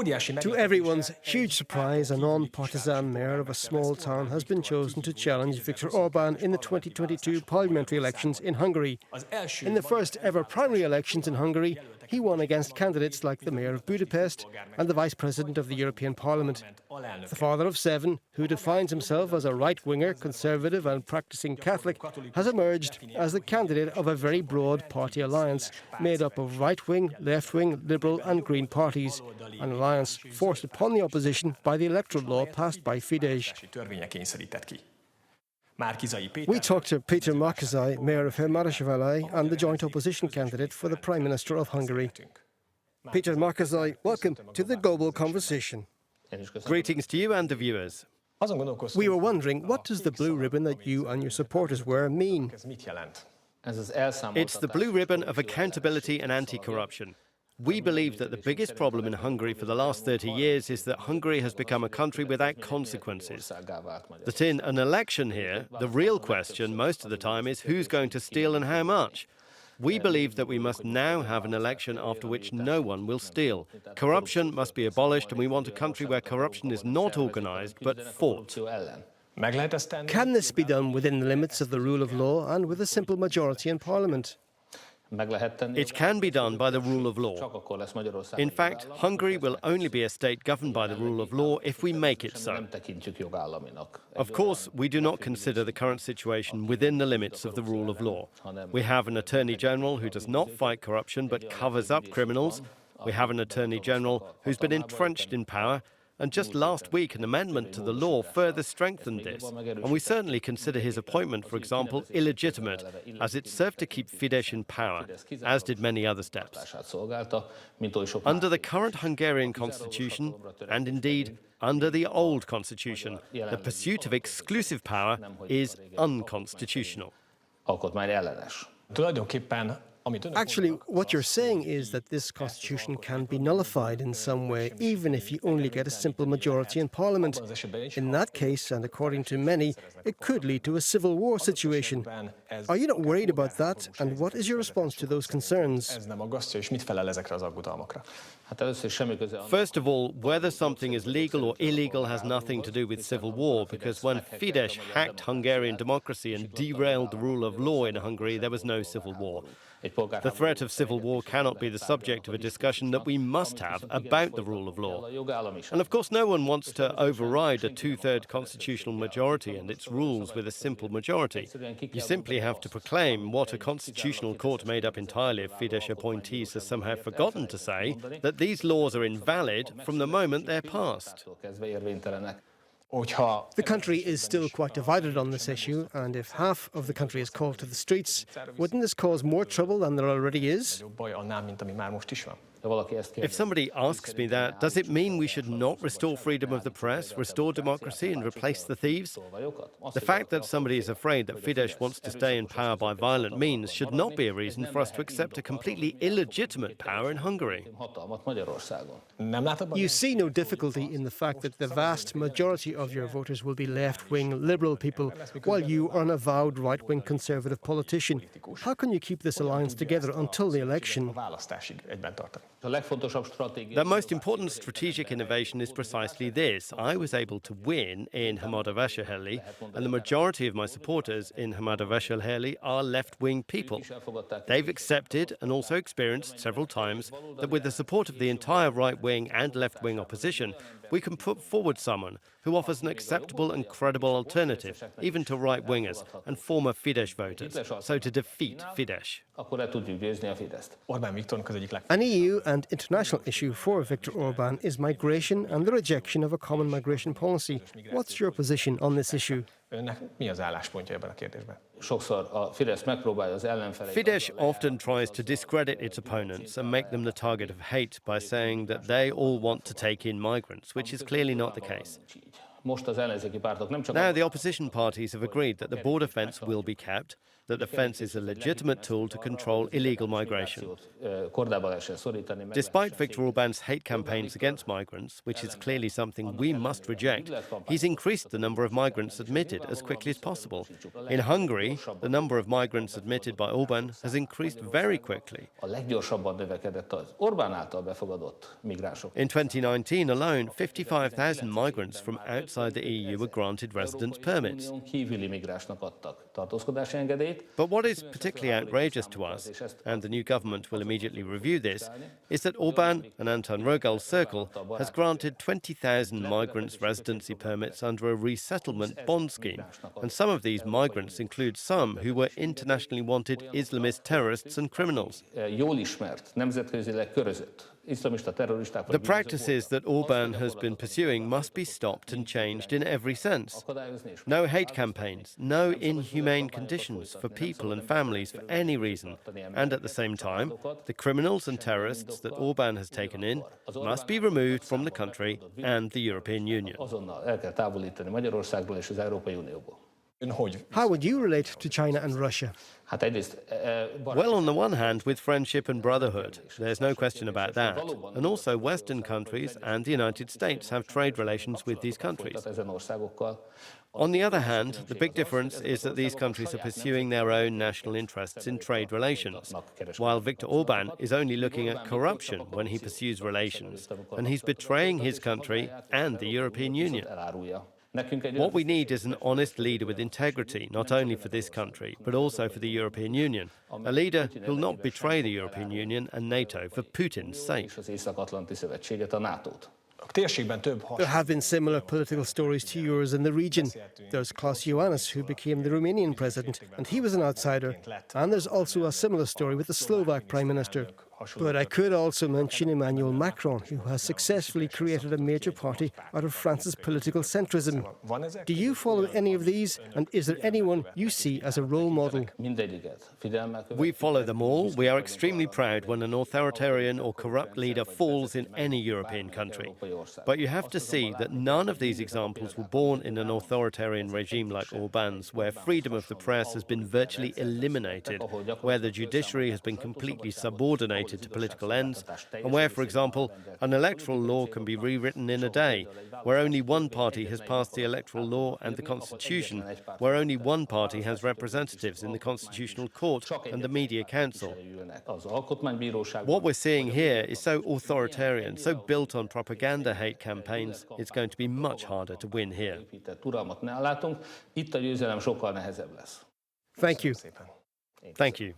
To everyone's huge surprise, a non-partisan mayor of a small town has been chosen to challenge Viktor Orbán in the 2022 parliamentary elections in Hungary. In the first ever primary elections in Hungary, he won against candidates like the mayor of Budapest and the vice president of the European Parliament. The father of seven, who defines himself as a right-winger, conservative and practicing Catholic, has emerged as the candidate of a very broad party alliance made up of right-wing, left-wing, Liberal and Green parties, an alliance forced upon the opposition by the electoral law passed by Fidesz. We talked to Péter Márki-Zay, mayor of Hódmezővásárhely and the joint opposition candidate for the Prime Minister of Hungary. Péter Márki-Zay, welcome to the Global Conversation. Greetings to you and the viewers. We were wondering, what does the blue ribbon that you and your supporters wear mean? It's the blue ribbon of accountability and anti-corruption. We believe that the biggest problem in Hungary for the last 30 years is that Hungary has become a country without consequences. That in an election here, the real question most of the time is who's going to steal and how much. We believe that we must now have an election after which no one will steal. Corruption must be abolished, and we want a country where corruption is not organised but fought. Can this be done within the limits of the rule of law and with a simple majority in Parliament? It can be done by the rule of law. In fact, Hungary will only be a state governed by the rule of law if we make it so. Of course, we do not consider the current situation within the limits of the rule of law. We have an Attorney General who does not fight corruption but covers up criminals. We have an Attorney General who's been entrenched in power. And just last week, an amendment to the law further strengthened this. And we certainly consider his appointment, for example, illegitimate, as it served to keep Fidesz in power, as did many other steps. Under the current Hungarian constitution, and indeed under the old constitution, the pursuit of exclusive power is unconstitutional. Actually, what you're saying is that this constitution can be nullified in some way, even if you only get a simple majority in Parliament. In that case, and according to many, it could lead to a civil war situation. Are you not worried about that? And what is your response to those concerns? First of all, whether something is legal or illegal has nothing to do with civil war, because when Fidesz hacked Hungarian democracy and derailed the rule of law in Hungary, there was no civil war. The threat of civil war cannot be the subject of a discussion that we must have about the rule of law. And of course, no one wants to override a two-third constitutional majority and its rules with a simple majority. You simply have to proclaim what a constitutional court made up entirely of Fidesz appointees has somehow forgotten to say, that these laws are invalid from the moment they're passed. The country is still quite divided on this issue, and if half of the country is called to the streets, wouldn't this cause more trouble than there already is? If somebody asks me that, does it mean we should not restore freedom of the press, restore democracy and replace the thieves? The fact that somebody is afraid that Fidesz wants to stay in power by violent means should not be a reason for us to accept a completely illegitimate power in Hungary. You see no difficulty in the fact that the vast majority of your voters will be left-wing Liberal people, while you are an avowed right-wing Conservative politician. How can you keep this alliance together until the election? The most important strategic innovation is precisely this. I was able to win in Hódmezővásárhely, and the majority of my supporters in Hódmezővásárhely are left-wing people. They've accepted and also experienced several times that with the support of the entire right-wing and left-wing opposition, we can put forward someone who offers an acceptable and credible alternative, even to right-wingers and former Fidesz voters, so to defeat Fidesz. An EU and international issue for Viktor Orbán is migration and the rejection of a common migration policy. What's your position on this issue? Fidesz often tries to discredit its opponents and make them the target of hate by saying that they all want to take in migrants, which is clearly not the case. Now the opposition parties have agreed that the border fence will be kept, that the fence is a legitimate tool to control illegal migration. Despite Viktor Orbán's hate campaigns against migrants, which is clearly something we must reject, he's increased the number of migrants admitted as quickly as possible. In Hungary, the number of migrants admitted by Orbán has increased very quickly. In 2019 alone, 55,000 migrants from outside the EU were granted residence permits. But what is particularly outrageous to us, and the new government will immediately review this, is that Orbán and Anton Rögel's circle has granted 20,000 migrants residency permits under a resettlement bond scheme, and some of these migrants include some who were internationally wanted Islamist terrorists and criminals. The practices that Orbán has been pursuing must be stopped and changed in every sense. No hate campaigns, no inhumane conditions for people and families for any reason, and at the same time, the criminals and terrorists that Orbán has taken in must be removed from the country and the European Union. How would you relate to China and Russia? Well, on the one hand, with friendship and brotherhood, there's no question about that. And also, Western countries and the United States have trade relations with these countries. On the other hand, the big difference is that these countries are pursuing their own national interests in trade relations, while Viktor Orbán is only looking at corruption when he pursues relations, and he's betraying his country and the European Union. What we need is an honest leader with integrity, not only for this country, but also for the European Union. A leader who will not betray the European Union and NATO for Putin's sake. There have been similar political stories to yours in the region. There's Klaus Iohannis, who became the Romanian president, and he was an outsider. And there's also a similar story with the Slovak prime minister. But I could also mention Emmanuel Macron, who has successfully created a major party out of France's political centrism. Do you follow any of these, and is there anyone you see as a role model? We follow them all. We are extremely proud when an authoritarian or corrupt leader falls in any European country. But you have to see that none of these examples were born in an authoritarian regime like Orbán's, where freedom of the press has been virtually eliminated, where the judiciary has been completely subordinated to political ends, and where, for example, an electoral law can be rewritten in a day, where only one party has passed the electoral law and the constitution, where only one party has representatives in the Constitutional Court and the Media Council. What we're seeing here is so authoritarian, so built on propaganda hate campaigns, it's going to be much harder to win here. Thank you. Thank you.